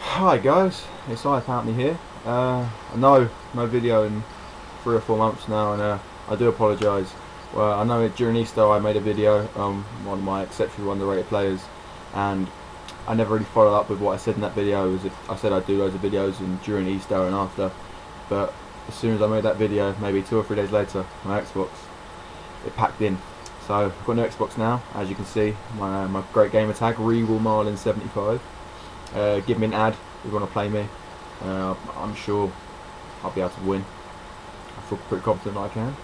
Hi guys, it's iPoutney here. No video in 3 or 4 months now, and I do apologise. Well, I know during Easter I made a video on one of my exceptionally underrated players, and I never really followed up with what I said in that video. As if I said I'd do loads of videos during Easter and after, but as soon as I made that video, maybe 2 or 3 days later, my Xbox it packed in. So I've got a new Xbox now, as you can see. My great gamer tag, Regal Marlin 75. Give me an ad if you want to play me. I'm sure I'll be able to win. I feel pretty confident that I can.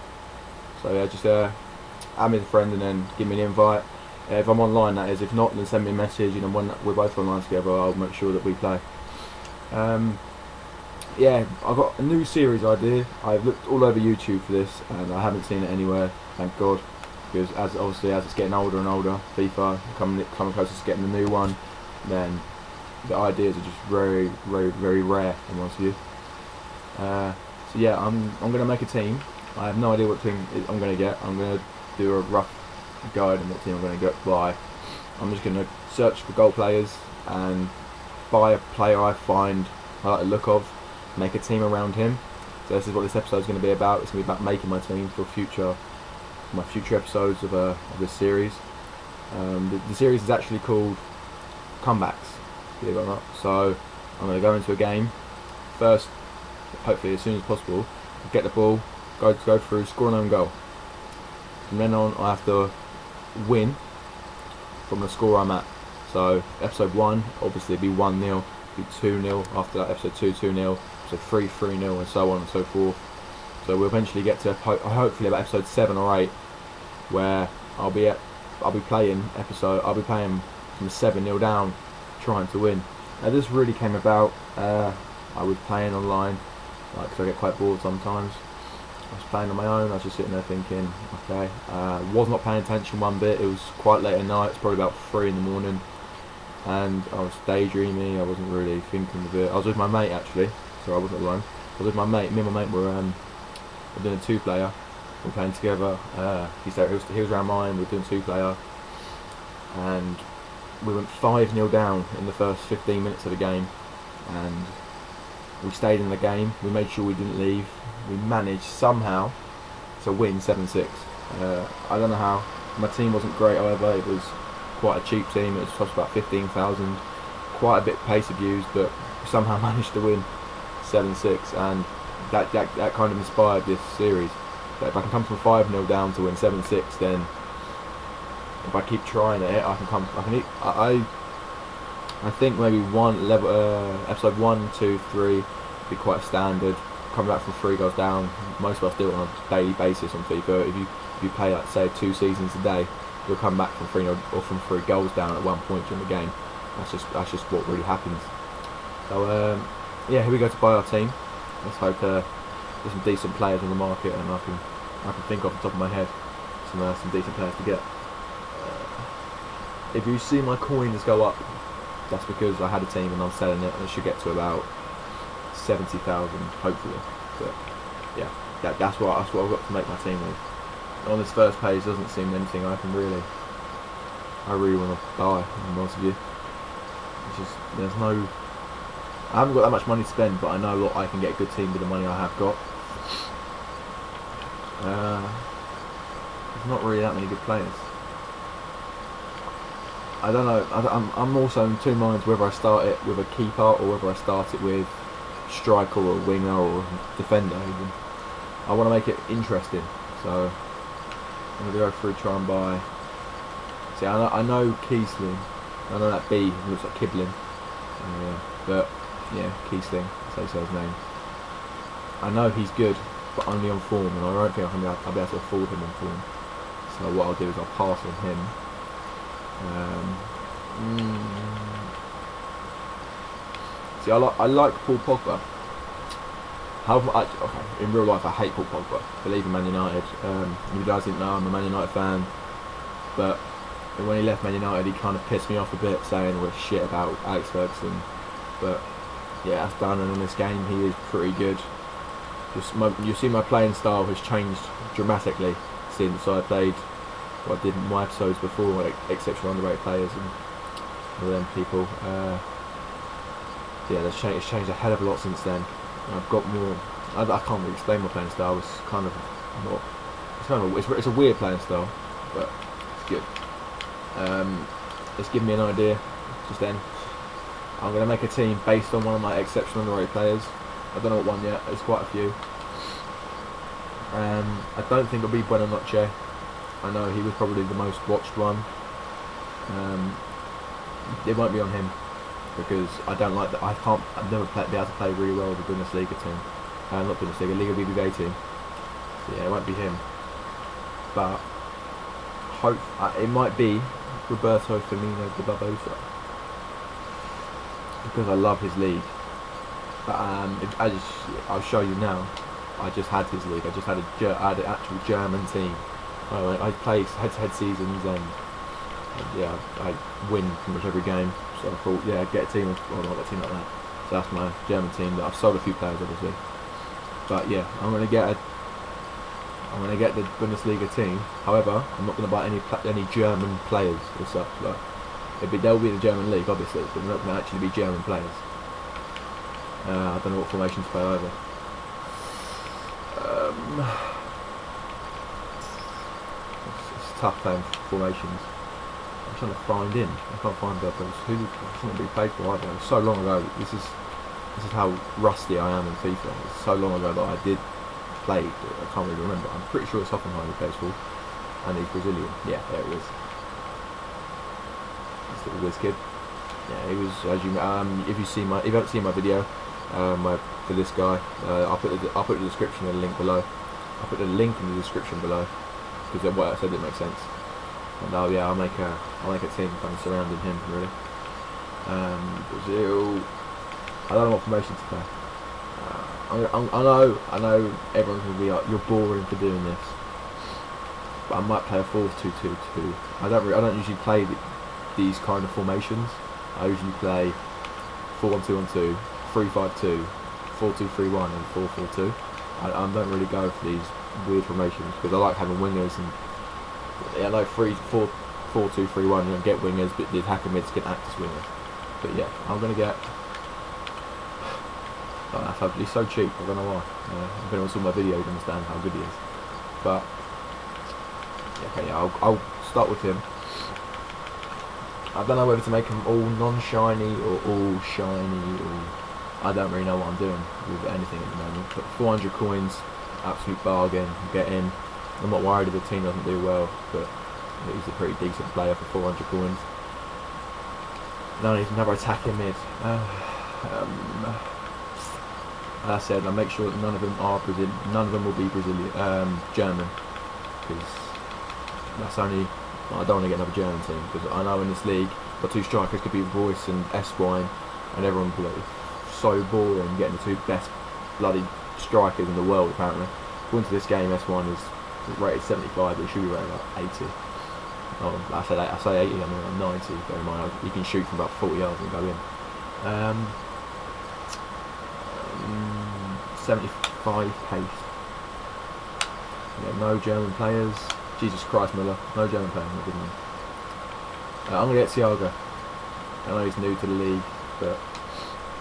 So yeah, just add me as a friend and then give me an invite. If I'm online, that is. If not, then send me a message. And when we're both online together, I'll make sure that we play. Yeah, I've got a new series idea. I've looked all over YouTube for this, and I haven't seen it anywhere. Thank God, because obviously as it's getting older and older, FIFA coming closer to getting the new one, then the ideas are just very rare, if I'm honest with you. So yeah, I'm going to make a team. I have no idea what team I'm going to get. I'm going to do a rough guide on what team I'm going to buy. I'm just going to search for goal players and buy a player I find I like the look of, make a team around him. So this is what this episode is going to be about. It's going to be about making my team for my future episodes of this series. The series is actually called Comebacks, believe it or not. So I'm going to go into a game first, hopefully as soon as possible, get the ball, go through, score an own goal. From then on, I have to win from the score I'm at. So episode 1, obviously, it'd be 1-0, be 2-0. After that, episode 2, 2-0, episode 3, 3-0, and so on and so forth. So we'll eventually get to hopefully about episode 7 or 8, where I'll be playing from 7-0 down, trying to win. Now this really came about. I was playing online, because I get quite bored sometimes. I was playing on my own. I was just sitting there thinking, okay. Was not paying attention one bit. It was quite late at night. It's probably about 3 in the morning, and I was daydreaming. I wasn't really thinking of it. I was with my mate actually, so I wasn't alone. I was with my mate. Me and my mate were doing a 2-player. We were playing together. He was around mine. We were doing 2-player, and we went 5-0 down in the first 15 minutes of the game, and we stayed in the game. We made sure we didn't leave. We managed somehow to win 7-6. I don't know how. My team wasn't great, however. It was quite a cheap team. It was cost about 15,000. Quite a bit pace abused, but we somehow managed to win 7-6, and that kind of inspired this series. That if I can come from 5-0 down to win 7-6, then if I keep trying at it, I think maybe episode 1, 2, 3 be quite standard. Coming back from 3 goals down, most of us do it on a daily basis on FIFA. If you play, like, say 2 seasons a day, you'll come back from 3 or from 3 goals down at one point during the game. That's just what really happens. So yeah, here we go to buy our team. Let's hope there's some decent players on the market, and I can think off the top of my head some decent players to get. If you see my coins go up, that's because I had a team and I'm selling it, and it should get to about 70,000 hopefully. But yeah, that's what I've got to make my team with. On this first page doesn't seem anything I really want to buy, to be honest with you. It's just, I haven't got that much money to spend, but I know that I can get a good team with the money I have got. There's not really that many good players. I don't know. I'm also in 2 minds whether I start it with a keeper or whether I start it with striker or winger or defender even. I want to make it interesting, so I'm going to go through, try and buy. See, I know Kiesling. I know that B looks like Kibling, but yeah, Kiesling, say so his name. I know he's good, but only on form, and I don't think I'll be able to afford him on form. So what I'll do is I'll pass on him. See, I like Paul Pogba. Okay, in real life I hate Paul Pogba. Believe in Man United. If you guys didn't know, I'm a Man United fan. But when he left Man United, he kind of pissed me off a bit, saying we're shit about Alex Ferguson. But yeah, that's done. And in this game, he is pretty good. You see, my playing style has changed dramatically since I played what I did in my episodes before, like exceptional underrated players and all them people. yeah, it's changed a hell of a lot since then. And I've got more. I can't really explain my playing style. It's kind of not. It's a weird playing style, but it's good. It's given me an idea. Just then, I'm going to make a team based on one of my exceptional underrated players. I don't know what one yet. There's quite a few. I don't think it'll be Bueno Noche. I know he was probably the most watched one. It won't be on him because I don't like that. I've never be able to play really well with the Bundesliga team. Not Bundesliga, Liga BBVA team. So yeah, it won't be him. But it might be Roberto Firmino de Barbosa because I love his league. But I'll show you now. I just had his league. I just had an actual German team. I play head-to-head seasons and yeah, I win pretty much every game. So I thought, yeah, get a team, not a team like that. So that's my German team. That I've sold a few players, obviously. But yeah, I'm gonna get the Bundesliga team. However, I'm not gonna buy any German players or such. Like, they'll be in the German league, obviously, but they're not gonna actually be German players. I don't know what formation to play either. It's tough playing formations. I'm trying to find him. I can't find those. Who shouldn't be played for either. It was so long ago. This is how rusty I am in FIFA. It's so long ago that I did play. I can't really remember. I'm pretty sure it's Hoffenheim he plays for, and he's Brazilian. Yeah, there he is. This little whiz kid. Yeah, he was. As you if you haven't seen my video, for this guy, I'll put the description and the link below. I'll put the link in the description below because what I said didn't make sense. And yeah, I'll make a team kind of surrounding him really. Brazil. I don't know what formation to play. I know everyone's gonna be like, you're boring for doing this, but I might play a 4-2-2-2. I don't usually play these kind of formations. I usually play 4-1-2-1-2, 3-5-2, 4-2-3-1, and 4-4-2. I don't really go for these weird formations because I like having wingers and. Yeah, I know 4-2-3-1. You don't get wingers, but the attacking mids can act as wingers. But yeah, I'm gonna get. He's so cheap. I don't know why. If anyone saw my video, you can understand how good he is. But yeah, okay, yeah, I'll start with him. I don't know whether to make him all non-shiny or all shiny, or I don't really know what I'm doing with anything at the moment. But 400 coins, absolute bargain. Get in. I'm not worried if the team doesn't do well, but he's a pretty decent player for 400 coins. No, he's another attacking mid. As I said, I'll make sure that none of them are Brazilian. None of them will be German, because that's only. I don't want to get another German team because I know in this league, the two strikers could be Royce and S-Wine, and everyone will be like, so boring getting the two best bloody strikers in the world apparently. According to this game, S1 is rated 75, but it should be rated like 80. Oh, I say 80, I mean like 90. Bear in mind, you can shoot from about 40 yards and go in. 75 pace. Yeah, no German players. Jesus Christ, Miller. No German players, not good enough. I'm going to get Thiago. I know he's new to the league, but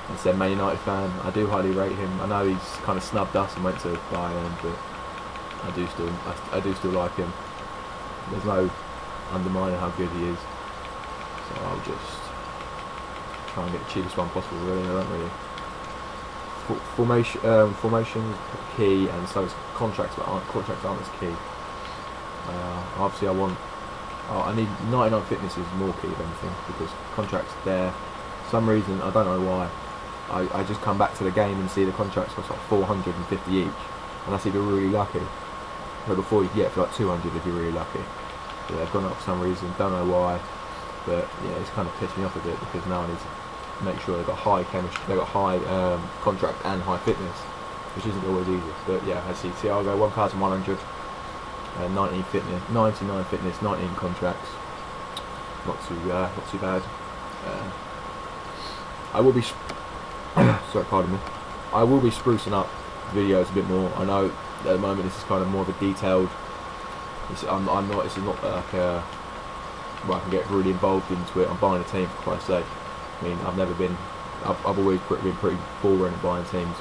as I said, Man United fan. I do highly rate him. I know he's kind of snubbed us and went to Bayern, but I do still like him. There's no undermining how good he is. So I'll just try and get the cheapest one possible. Really, I don't really. Formations key, and so is contracts, but contracts aren't as key. Obviously, I need 99 fitness is more key of anything because contracts there. For some reason, I don't know why. I just come back to the game and see the contracts cost like 450 each, and that's if you're really lucky. But before you can get it for like 200 if you're really lucky. So they've gone up for some reason. Don't know why, but yeah, it's kind of pissed me off a bit because now I need to make sure they've got high chemistry, they've got high contract and high fitness, which isn't always easy. But yeah, I see Thiago 1,100, 19 fitness, 99 fitness, 19 contracts. Not too bad. I will be sorry, pardon me. I will be sprucing up videos a bit more. I know at the moment this is kind of more of a detailed. I'm not. This is not like where I can get really involved into it. I'm buying a team for Christ's sake. I mean, I've never been I've always been pretty boring at buying teams.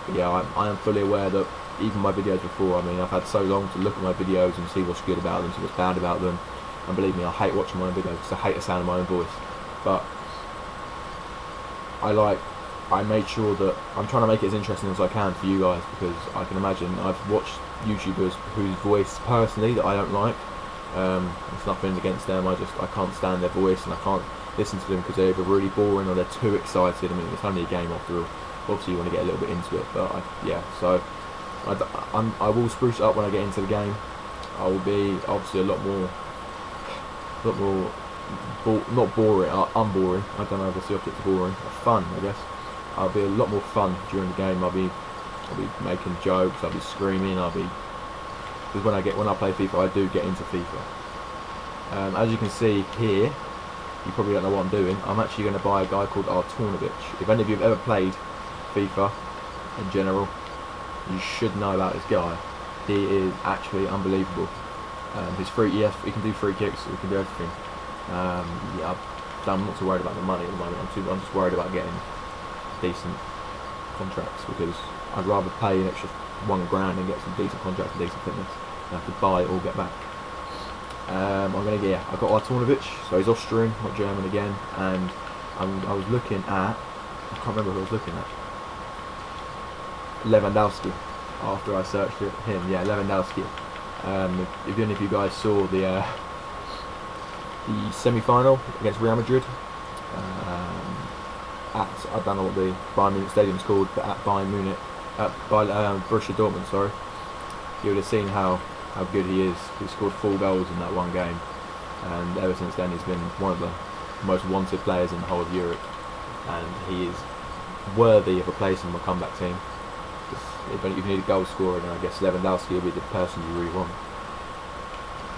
But yeah, I am fully aware that even my videos before, I mean, I've had so long to look at my videos and see what's good about them, see what's bad about them. And believe me, I hate watching my own videos because I hate the sound of my own voice. But I made sure that I'm trying to make it as interesting as I can for you guys, because I can imagine I've watched YouTubers whose voice personally that I don't like. It's nothing against them, I can't stand their voice and I can't listen to them because they're either really boring or they're too excited. I mean, it's only a game after all. Obviously you want to get a little bit into it, but I will spruce it up when I get into the game. I will be obviously a lot more not boring, unboring. I don't know if it's the opposite to boring. Fun, I guess. I'll be a lot more fun during the game. I'll be making jokes. I'll be screaming. Because when I play FIFA, I do get into FIFA. As you can see here, you probably don't know what I'm doing. I'm actually going to buy a guy called iPoutney. If any of you have ever played FIFA in general, you should know about this guy. He is actually unbelievable. His he can do free kicks. He can do everything. Yeah, I'm not too worried about the money at the moment. I'm just worried about getting decent contracts, because I'd rather pay an extra £1 and get some decent contracts and decent fitness than have to buy it or get back. I've got Artaunovic, so he's Austrian, not German again, and I was looking at, I can't remember who I was looking at, Lewandowski, after I searched him, yeah, Lewandowski. If any of you guys saw the semi-final against Real Madrid, I don't know what the Bayern Munich stadium's called, but at Borussia Dortmund, sorry, you would have seen how good he is. He scored 4 goals in that one game, and ever since then he's been one of the most wanted players in the whole of Europe, and he is worthy of a place in my comeback team. If you need a goal scorer, then I guess Lewandowski will be the person you really want.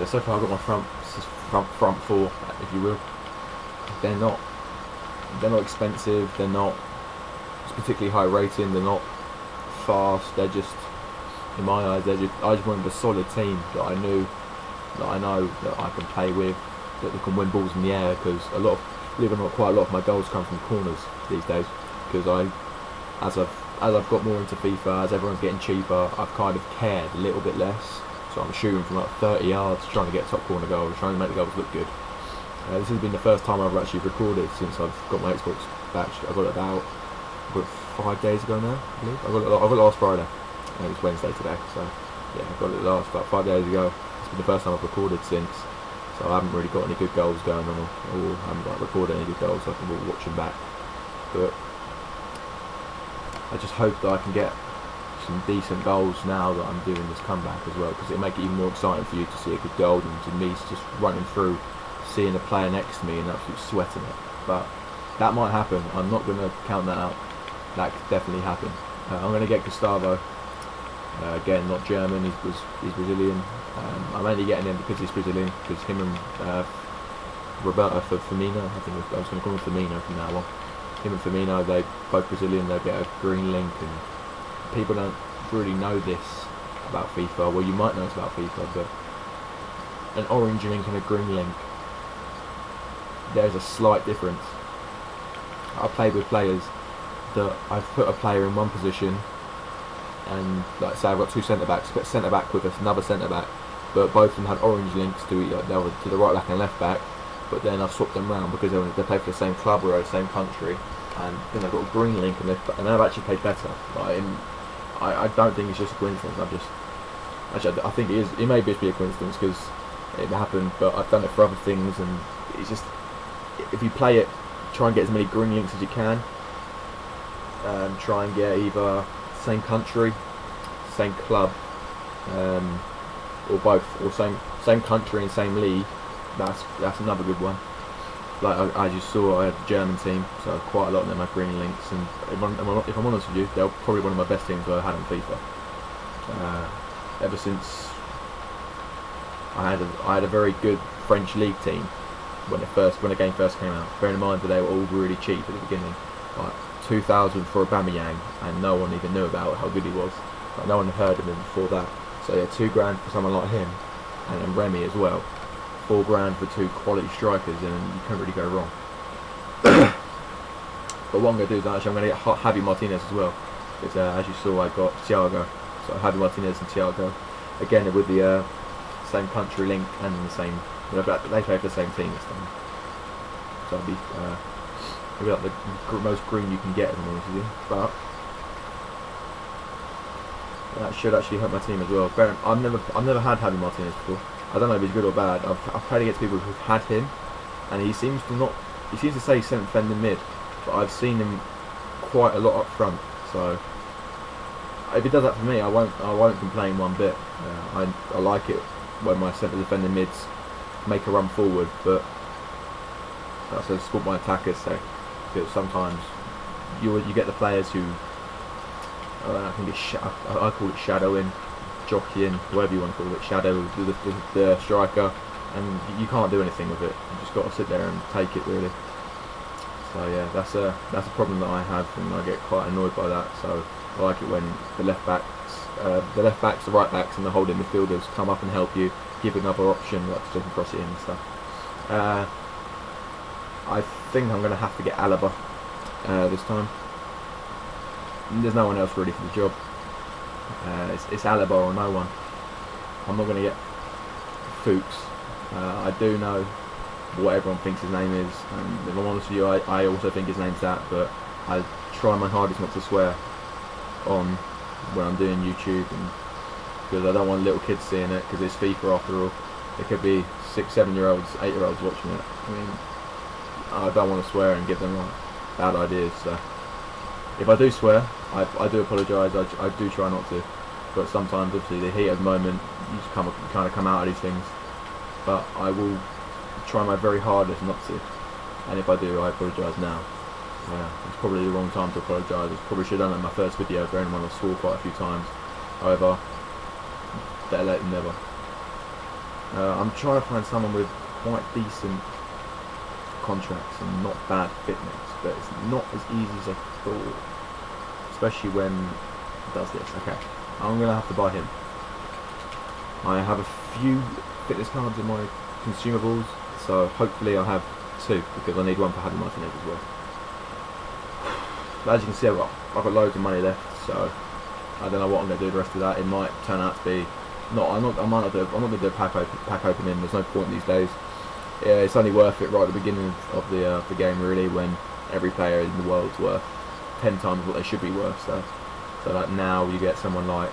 So far I've got my front four, if you will. They're not expensive, they're not particularly high rating, they're not fast, they're just, in my eyes, I just wanted a solid team that I know that I can play with, that can win balls in the air, because believe it or not, quite a lot of my goals come from corners these days, because as I've got more into FIFA, as everyone's getting cheaper, I've kind of cared a little bit less, so I'm shooting from like 30 yards, trying to get top corner goals, trying to make the goals look good. This has been the first time I've actually recorded since I've got my Xbox back. I got it 5 days ago now, I believe. I got it last Friday. It was Wednesday today, so yeah, I got it about 5 days ago. It's been the first time I've recorded since, so I haven't really got any good goals going on, or I haven't recorded any good goals, so I can watch them back. But I just hope that I can get some decent goals now that I'm doing this comeback as well, because it'll make it even more exciting for you to see a good goal than to me just running through, seeing a player next to me and absolutely sweating it. But that might happen. I'm not going to count that out. That could definitely happen. I'm going to get Gustavo. Again, not German. He's Brazilian. I'm only getting him because he's Brazilian. Because him and Roberto Firmino, I think I was going to call him Firmino from now on. Him and Firmino, they both Brazilian. They get a green link, and people don't really know this about FIFA. Well, you might know it's about FIFA, but an orange link and a green link, there's a slight difference. I've played with players that I've put a player in one position, and like say I've got 2 centre backs, put centre back with another centre back, but both of them had orange links to the right back and left back. But then I've swapped them round because they play for the same club or the same country, and then I've got a green link, and they've actually played better. Like, I don't think it's just a coincidence. I think it is. It may be a coincidence because it happened, but I've done it for other things, and it's just, if you play it, try and get as many green links as you can. Try and get either same country, same club, or both, or same country and same league. That's another good one. Like I just saw, I had a German team, so quite a lot of them had green links, and if I'm honest with you, they're probably one of my best teams I've had on FIFA. Ever since I had a very good French league team when the game first came out. Bearing in mind that they were all really cheap at the beginning, like 2,000 for Aubameyang, and no one even knew about how good he was. Like, no one had heard of him before that. So yeah, £2 for someone like him, and then Remy as well. £4 for 2 quality strikers, and you can't really go wrong. But what I'm going to do is actually I'm going to get Javi Martinez as well. Because as you saw, I got Thiago. So Javi Martinez and Thiago. Again, with the same country link and the same... they play for the same team this time. So it'll be like the most green you can get, if I'm honest with you. But that should actually help my team as well. I've never had Javi Martinez before. I don't know if he's good or bad. I've played against people who've had him, and he seems to not. He seems to say centre defender mid, but I've seen him quite a lot up front. So if he does that for me, I won't complain one bit. I like it when my centre defender mids make a run forward, but that's what my attackers say. Because sometimes you get the players who I think I call it shadowing, jockeying, whatever you want to call it, shadow the striker, and you can't do anything with it. You just got to sit there and take it really. So yeah, that's a problem that I have, and I get quite annoyed by that. So I like it when the left backs, the right backs, and the holding midfielders come up and help you, give another option, like to cross it in and stuff. I think I'm going to have to get Alaba this time. There's no one else ready for the job. It's Alaba or no one. I'm not going to get Fuchs. I do know what everyone thinks his name is, and if I'm honest with you, I also think his name's that, but I try my hardest not to swear on when I'm doing YouTube, and because I don't want little kids seeing it, because it's FIFA after all. There could be 6, 7-year-olds, 8-year-olds watching it. I mean, I don't want to swear and give them like bad ideas, so if I do swear, I do apologise. I do try not to, but sometimes obviously the heat of the moment, you just kind of come out of these things, but I will try my very hardest not to, and if I do, I apologise now. It's probably the wrong time to apologise. I probably should have done it in my first video, for anyone I swore quite a few times. However, better late than never. I'm trying to find someone with quite decent contracts and not bad fitness, but it's not as easy as I thought, especially when it does this. Okay, I'm going to have to buy him. I have a few fitness cards in my consumables, so hopefully I'll have 2, because I need one for Javi Martinez as well. But as you can see, I've got loads of money left, so I don't know what I'm going to do the rest of that. It might turn out to be I'm not going to do a pack opening. There's no point these days. Yeah, it's only worth it right at the beginning of the game, really, when every player in the world's worth 10 times what they should be worth. So like now you get someone like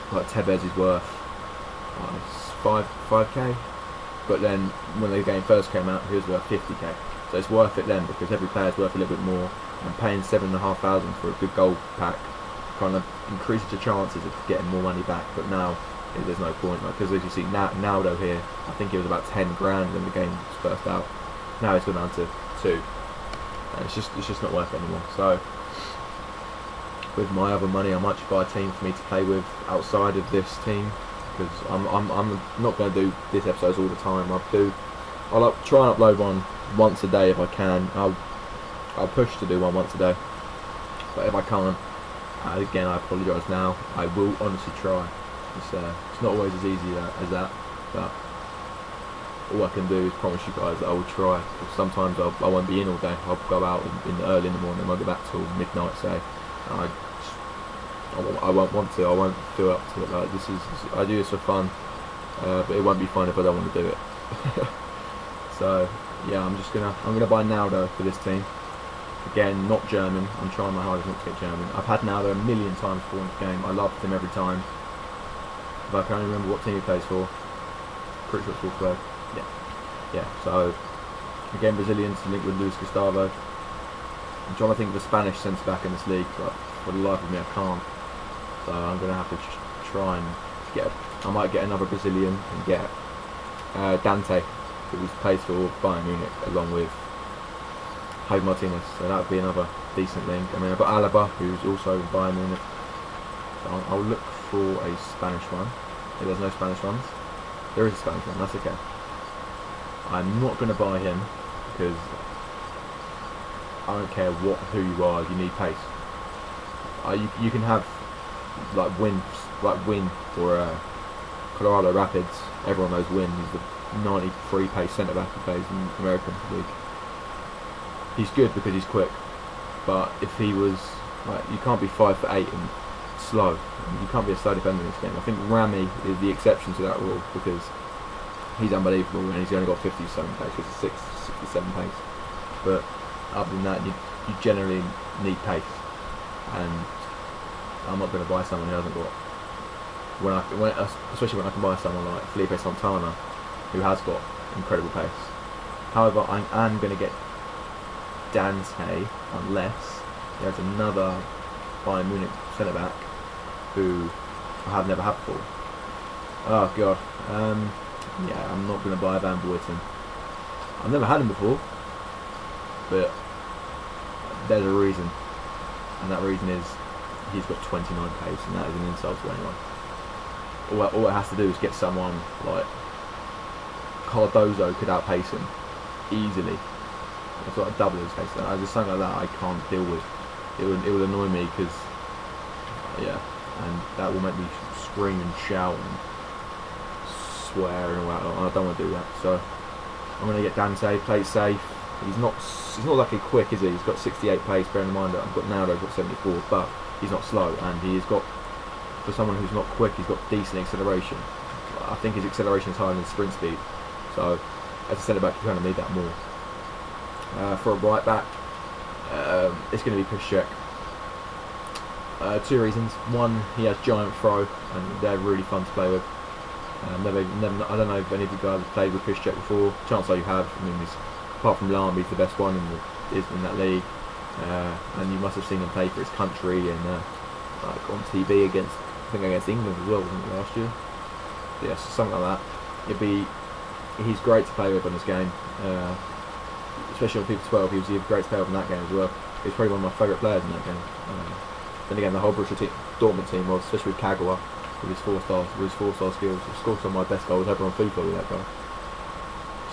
Tevez is worth 5k, but then when the game first came out, he was worth 50k. So it's worth it then, because every player's worth a little bit more, and paying 7,500 for a good gold pack kind of increases your chances of getting more money back. But now there's no point, because as you see Naldo here, I think it was about 10 grand when the game was first out. Now it's gone down to 2, and it's just not worth it anymore. So with my other money, I might just buy a team for me to play with outside of this team, because I'm not going to do this episodes all the time. I'll try and upload one once a day if I can. I'll push to do one once a day, but if I can't, again, I apologise now. I will honestly try. It's not always as easy as that, but all I can do is promise you guys that I will try. Because sometimes I won't be in all day. I'll go out early in the morning. I'll get back till midnight, say. And I won't want to. I won't feel up to it. Like I do this for fun, but it won't be fun if I don't want to do it. So yeah, I'm gonna buy Naldo for this team. Again, not German. I'm trying my hardest not to get German. I've had Naldo a million times before in the game. I loved him every time. But I can't remember what team he plays for. Pretty sure it's for Prologue. Yeah. So again, Brazilians to link with Luis Gustavo. I'm trying to think of the Spanish centre back in this league, but for the life of me, I can't. So I'm gonna have to try and get. I might get another Brazilian and get Dante, who plays for Bayern Munich, along with Javi Martinez. So that would be another decent link. I mean, I've got Alaba, who's also Bayern Munich. So I'll look for a Spanish one. If there's no Spanish ones, there is a Spanish one. That's okay. I'm not going to buy him because I don't care who you are. You need pace. You can have like Win or Colorado Rapids. Everyone knows Win. He's the 93 pace centre back who plays in the American League. He's good because he's quick, But if he was like, you can't be 5'8" and slow. You can't be a slow defender in this game. I think Rami is the exception to that rule because he's unbelievable and he's only got 57 pace, 67 pace. But other than that, you generally need pace, and I'm not going to buy someone who hasn't got. Especially when I can buy someone like Felipe Santana, who has got incredible pace. However, I am going to get Dante unless there's another Bayern Munich centre back who I have never had before. Oh god, yeah, I'm not going to buy Van Boyton. I've never had him before, but there's a reason, and that reason is he's got 29 pace, and that is an insult to anyone. All it has to do is get someone like Cardozo could outpace him easily. It's like double his pace. Just something like that I can't deal with. It would annoy me because yeah, and that will make me scream and shout and swear and all that. And I don't want to do that. So I'm going to get Dante, play it safe. He's not exactly quick, is he? He's got 68 pace. Bearing in mind that I've got Naldo's got 74, but he's not slow, and he's got, for someone who's not quick, he's got decent acceleration. I think his acceleration is higher than his sprint speed. So as a centre back, you kind of need that more. For a right back, it's going to be Piszczek. Two reasons. One, he has giant throw, and they're really fun to play with. I don't know if any of you guys have played with Piszczek before. Chances are you have. I mean, apart from Lahm, he's the best one in that league. And you must have seen him play for his country and like on TV against England as well, wasn't it, last year? Yes, something like that. He's great to play with on this game. Especially on FIFA 12, he was great to play with in that game as well. He's probably one of my favourite players in that game. Then again, the whole Borussia Dortmund team was, especially with Kagawa, with his four-star skills. He scored some of my best goals ever on FIFA with that guy.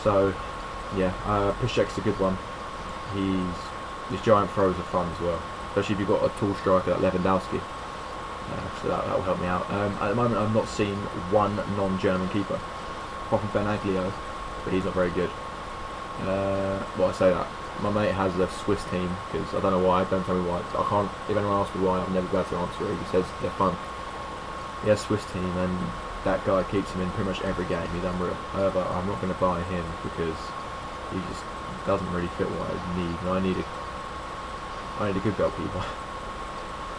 So, yeah, Piszczek's a good one. His giant throws are fun as well, especially if you've got a tall striker like Lewandowski. So that will help me out. At the moment, I've not seen one non-German keeper, apart from Ben Aglio, but he's not very good. Well, I say that. My mate has a Swiss team, because I don't know why, don't tell me why. I can't, if anyone asks me why, I'm never glad to answer it. He says they're fun. He has a Swiss team, and that guy keeps him in pretty much every game. He's unreal. However, I'm not going to buy him because he just doesn't really fit what I need. And I need a good goalkeeper.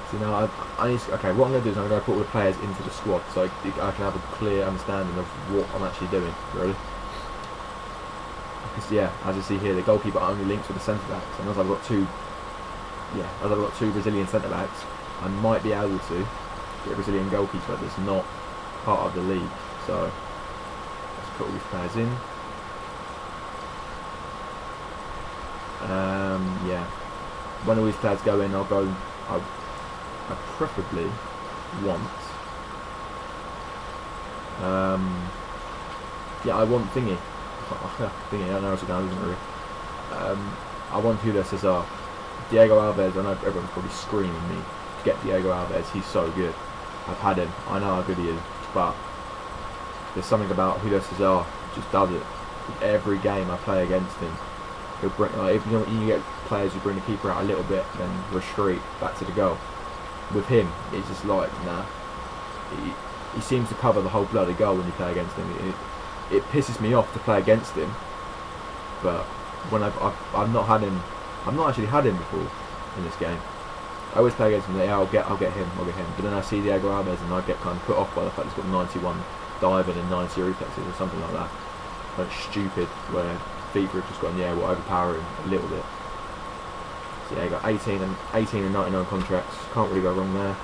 So now I need to, okay, what I'm going to do is I'm going to put all the players into the squad so I can have a clear understanding of what I'm actually doing, really. Because yeah, as you see here, the goalkeeper only links with the centre backs, and as I've got two Brazilian centre backs, I might be able to get a Brazilian goalkeeper that's not part of the league. So let's put all these players in. Yeah, when all these players go in, I preferably want. Yeah, I want thingy. I don't know what's going on, isn't it, really? I want Julio Cesar. Diego Alves, I know everyone's probably screaming me to get Diego Alves. He's so good. I've had him. I know how good he is, but there's something about Julio Cesar just does it. Every game I play against him, he'll bring. Like, if you get players who bring the keeper out a little bit, then retreat back to the goal. With him, it's just like nah. He seems to cover the whole bloody goal when you play against him. It pisses me off to play against him, but when I've not had him, I've not actually had him before in this game. I always play against him. Yeah, I'll get him. But then I see Diego Alves and I get kind of put off by the fact he's got 91 diving and 90 reflexes or something like that. Like stupid, where FIFA have just gone, yeah, we'll overpower him a little bit. So yeah, he got 18 and 99 contracts. Can't really go wrong there.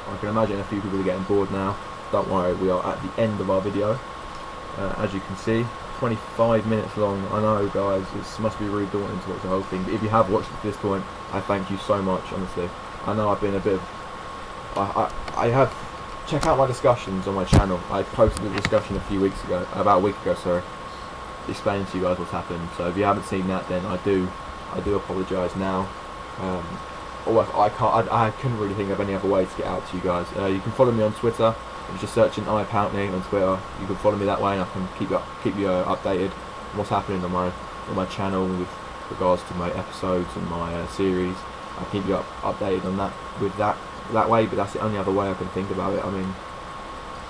I can imagine a few people are getting bored now. Don't worry, we are at the end of our video. As you can see, 25 minutes long. I know, guys, it must be really daunting to watch the whole thing, but if you have watched it to this point, I thank you so much, honestly. I know I've been a bit of... I have... Check out my discussions on my channel. I posted a discussion about a week ago, sorry, explaining to you guys what's happened. So if you haven't seen that, then I do apologise now. I couldn't really think of any other way to get out to you guys. You can follow me on Twitter. I'm just searching iPoutney on Twitter. You can follow me that way, and I can keep you updated on what's happening on my channel with regards to my episodes and my series. I'll keep you updated on that with that way, but that's the only other way I can think about it. I mean,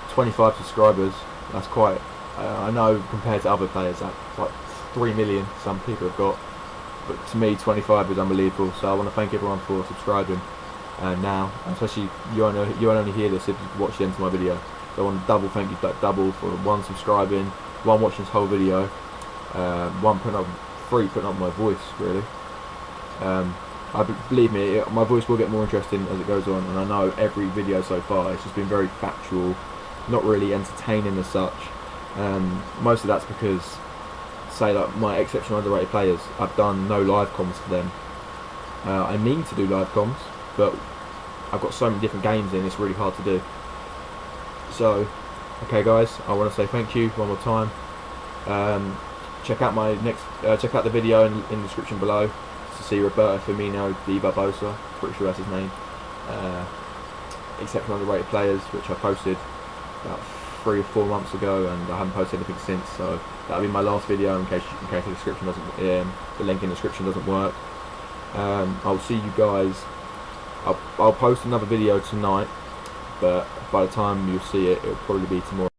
25 subscribers, that's quite, I know compared to other players, that's like 3 million some people have got, but to me 25 is unbelievable. So I want to thank everyone for subscribing, and now, especially you won't only hear this if you watch the end of my video. So I want to double thank you, double for one subscribing, one watching this whole video, one putting up, three putting up my voice really. Believe me, my voice will get more interesting as it goes on, and I know every video so far it's just been very factual, not really entertaining as such. Most of that's because, say like my exceptional underrated players, I've done no live comms for them. I mean to do live comms, but I've got so many different games in, it's really hard to do. So, okay guys, I want to say thank you one more time. Check out my next, check out the video in the description below to see Roberto Firmino Di Barbosa, pretty sure that's his name. Exceptional underrated players, which I posted about 3 or 4 months ago, and I haven't posted anything since. So that'll be my last video in case the description doesn't, the link in the description doesn't work. I'll see you guys. I'll post another video tonight, but by the time you'll see it, it'll probably be tomorrow.